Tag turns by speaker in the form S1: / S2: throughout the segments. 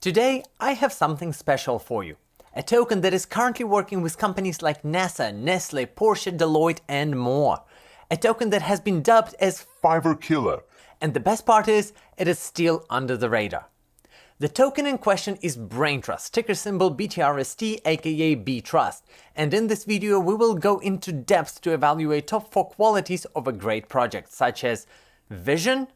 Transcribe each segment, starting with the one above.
S1: Today, I have something special for you. A token that is currently working with companies like NASA, Nestle, Porsche, Deloitte, and more. A token that has been dubbed as
S2: Fiverr Killer.
S1: And the best part is, it is still under the radar. The token in question is BrainTrust, ticker symbol BTRST, aka BTrust. And in this video, we will go into depth to evaluate top 4 qualities of a great project, such as vision,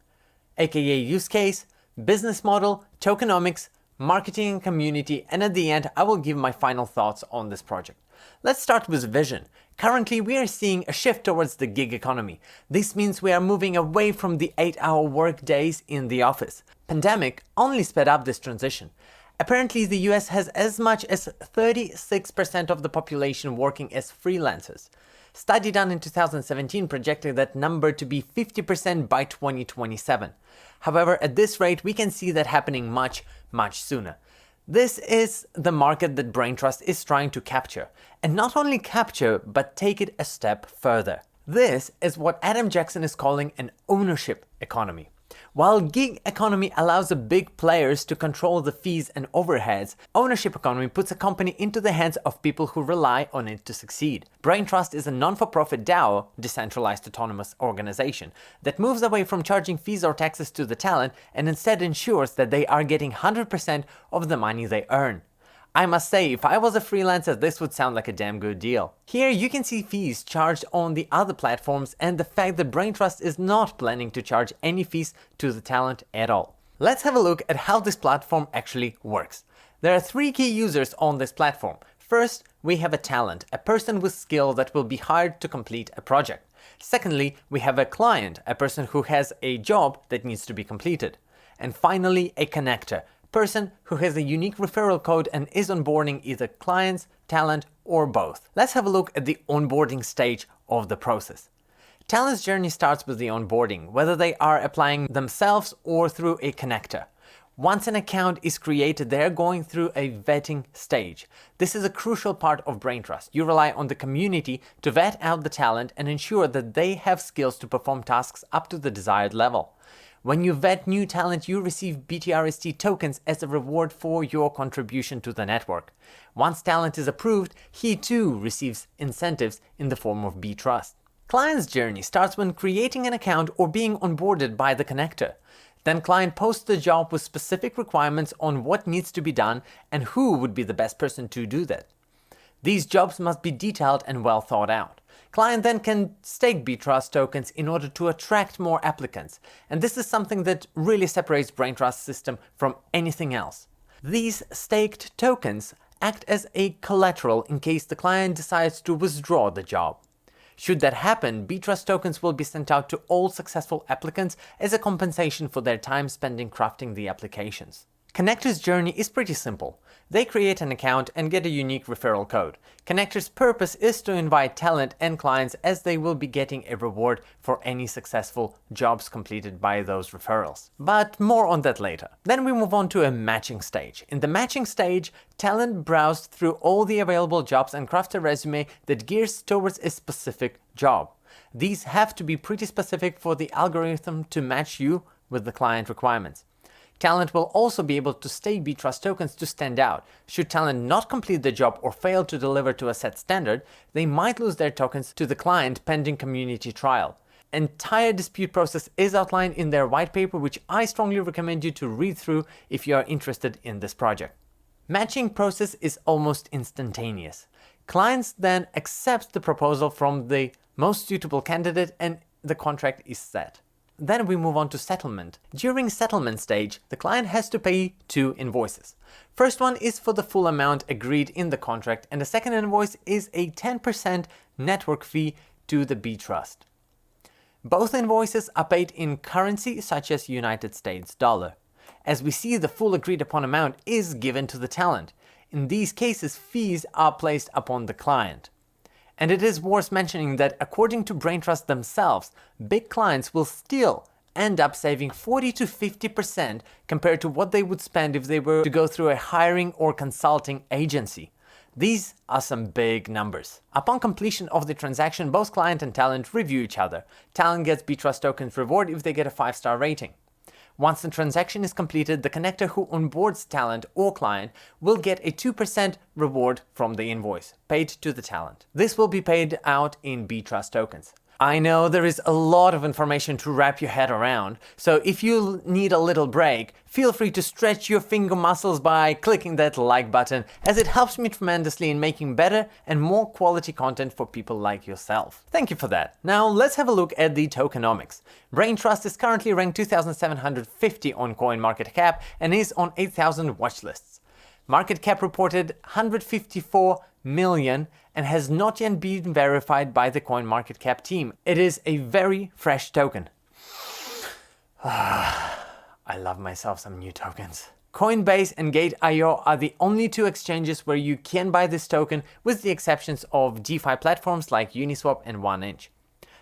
S1: aka use case, business model, tokenomics, marketing and community, and at the end, I will give my final thoughts on this project. Let's start with vision. Currently, we are seeing a shift towards the gig economy. This means we are moving away from the 8-hour work days in the office. Pandemic only sped up this transition. Apparently, the US has as much as 36% of the population working as freelancers. Study done in 2017 projected that number to be 50% by 2027. However, at this rate, we can see that happening much sooner. This is the market that BrainTrust is trying to capture, and not only capture, but take it a step further. This is what Adam Jackson is calling an ownership economy. While gig economy allows the big players to control the fees and overheads, ownership economy puts a company into the hands of people who rely on it to succeed. BrainTrust is a non-for-profit DAO, decentralized autonomous organization, that moves away from charging fees or taxes to the talent and instead ensures that they are getting 100% of the money they earn. I must say, if I was a freelancer, this would sound like a damn good deal. Here you can see fees charged on the other platforms and the fact that BrainTrust is not planning to charge any fees to the talent at all. Let's have a look at how this platform actually works. There are 3 key users on this platform. First, we have a talent, a person with skill that will be hired to complete a project. Secondly, we have a client, a person who has a job that needs to be completed. And finally, a connector, person who has a unique referral code and is onboarding either clients, talent, or both. Let's have a look at the onboarding stage of the process. Talent's journey starts with the onboarding, whether they are applying themselves or through a connector. Once an account is created, they are going through a vetting stage. This is a crucial part of BrainTrust. You rely on the community to vet out the talent and ensure that they have skills to perform tasks up to the desired level. When you vet new talent, you receive BTRST tokens as a reward for your contribution to the network. Once talent is approved, he too receives incentives in the form of BTrust. Client's journey starts when creating an account or being onboarded by the connector. Then client posts the job with specific requirements on what needs to be done and who would be the best person to do that. These jobs must be detailed and well thought out. Client then can stake BTrust tokens in order to attract more applicants, and this is something that really separates BrainTrust system from anything else. These staked tokens act as a collateral in case the client decides to withdraw the job. Should that happen, BTrust tokens will be sent out to all successful applicants as a compensation for their time spent in crafting the applications. Connector's journey is pretty simple. They create an account and get a unique referral code. Connector's purpose is to invite talent and clients as they will be getting a reward for any successful jobs completed by those referrals. But more on that later. Then we move on to a matching stage. In the matching stage, talent browsed through all the available jobs and craft a resume that gears towards a specific job. These have to be pretty specific for the algorithm to match you with the client requirements. Talent will also be able to stake BTrust tokens to stand out. Should talent not complete the job or fail to deliver to a set standard, they might lose their tokens to the client pending community trial. Entire dispute process is outlined in their white paper, which I strongly recommend you to read through if you are interested in this project. Matching process is almost instantaneous. Clients then accept the proposal from the most suitable candidate and the contract is set. Then we move on to settlement. During settlement stage, the client has to pay 2 invoices. First one is for the full amount agreed in the contract, and the second invoice is a 10% network fee to the BTrust. Both invoices are paid in currency such as United States dollar. As we see, the full agreed upon amount is given to the talent. In these cases, fees are placed upon the client. And it is worth mentioning that according to BrainTrust themselves, big clients will still end up saving 40 to 50% compared to what they would spend if they were to go through a hiring or consulting agency. These are some big numbers. Upon completion of the transaction, both client and talent review each other. Talent gets BTrust tokens reward if they get a 5-star rating. Once the transaction is completed, the connector who onboards talent or client will get a 2% reward from the invoice paid to the talent. This will be paid out in BTrust tokens. I know there is a lot of information to wrap your head around, so if you need a little break, feel free to stretch your finger muscles by clicking that like button, as it helps me tremendously in making better and more quality content for people like yourself. Thank you for that. Now let's have a look at the tokenomics. BrainTrust is currently ranked 2,750 on CoinMarketCap and is on 8,000 watchlists. Market cap reported 154 million and has not yet been verified by the CoinMarketCap team. It is a very fresh token. I love myself some new tokens. Coinbase and Gate.io are the only two exchanges where you can buy this token, with the exceptions of DeFi platforms like Uniswap and 1inch.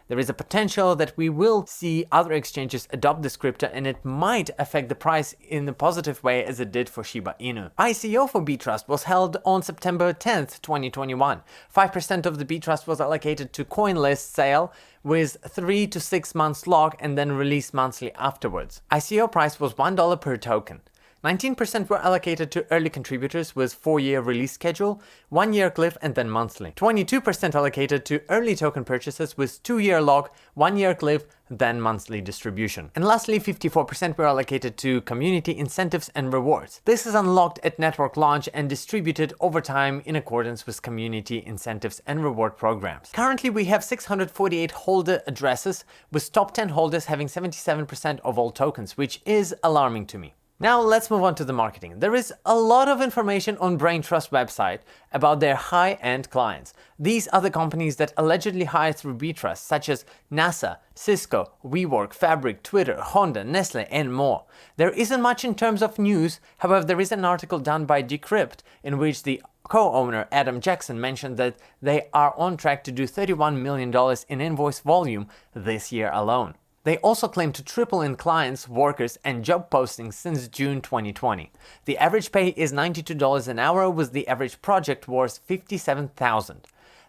S1: There is a potential that we will see other exchanges adopt this crypto, and it might affect the price in a positive way as it did for Shiba Inu. ICO for BTrust was held on September 10th, 2021. 5% of the BTrust was allocated to CoinList sale with 3 to 6 months lock and then released monthly afterwards. ICO price was $1 per token. 19% were allocated to early contributors with 4-year release schedule, 1-year cliff and then monthly. 22% allocated to early token purchases with 2-year lock, 1-year cliff, then monthly distribution. And lastly, 54% were allocated to community incentives and rewards. This is unlocked at network launch and distributed over time in accordance with community incentives and reward programs. Currently, we have 648 holder addresses, with top 10 holders having 77% of all tokens, which is alarming to me. Now let's move on to the marketing. There is a lot of information on BrainTrust website about their high-end clients. These are the companies that allegedly hire through BTrust, such as NASA, Cisco, WeWork, Fabric, Twitter, Honda, Nestle, and more. There isn't much in terms of news. However, there is an article done by Decrypt in which the co-owner Adam Jackson mentioned that they are on track to do $31 million in invoice volume this year alone. They also claim to triple in clients, workers, and job postings since June 2020. The average pay is $92 an hour, with the average project worth $57,000.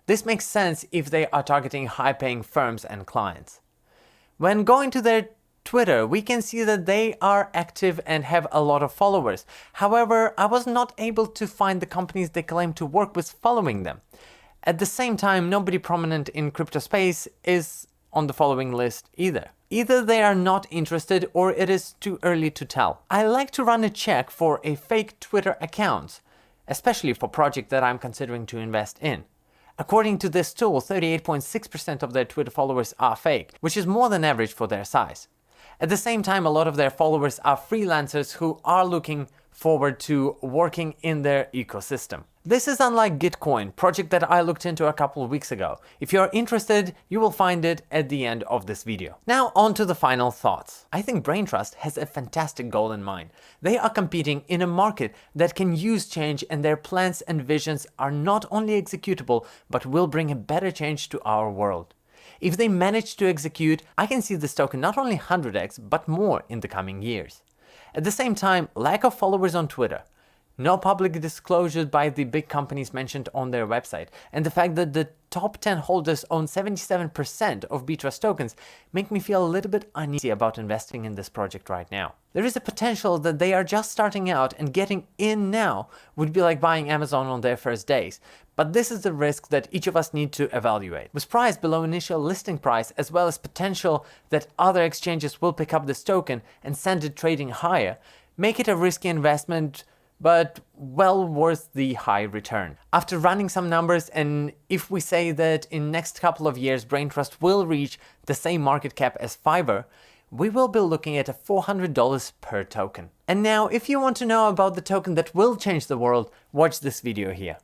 S1: This makes sense if they are targeting high-paying firms and clients. When going to their Twitter, we can see that they are active and have a lot of followers. However, I was not able to find the companies they claim to work with following them. At the same time, nobody prominent in crypto space is on the following list either. Either they are not interested or it is too early to tell. I like to run a check for a fake Twitter account, especially for projects that I'm considering to invest in. According to this tool, 38.6% of their Twitter followers are fake, which is more than average for their size. At the same time, a lot of their followers are freelancers who are looking forward to working in their ecosystem. This is unlike Gitcoin, project that I looked into a couple of weeks ago. If you're interested, you will find it at the end of this video. Now on to the final thoughts. I think BrainTrust has a fantastic goal in mind. They are competing in a market that can use change, and their plans and visions are not only executable, but will bring a better change to our world. If they manage to execute, I can see this token not only 100x, but more in the coming years. At the same time, lack of followers on Twitter, no public disclosure by the big companies mentioned on their website, and the fact that the top 10 holders own 77% of BTrust tokens make me feel a little bit uneasy about investing in this project right now. There is a potential that they are just starting out, and getting in now would be like buying Amazon on their first days. But this is the risk that each of us need to evaluate. With price below initial listing price, as well as potential that other exchanges will pick up this token and send it trading higher, make it a risky investment, but well worth the high return. After running some numbers, and if we say that in next couple of years BrainTrust will reach the same market cap as Fiverr, we will be looking at a $400 per token. And now, if you want to know about the token that will change the world, watch this video here.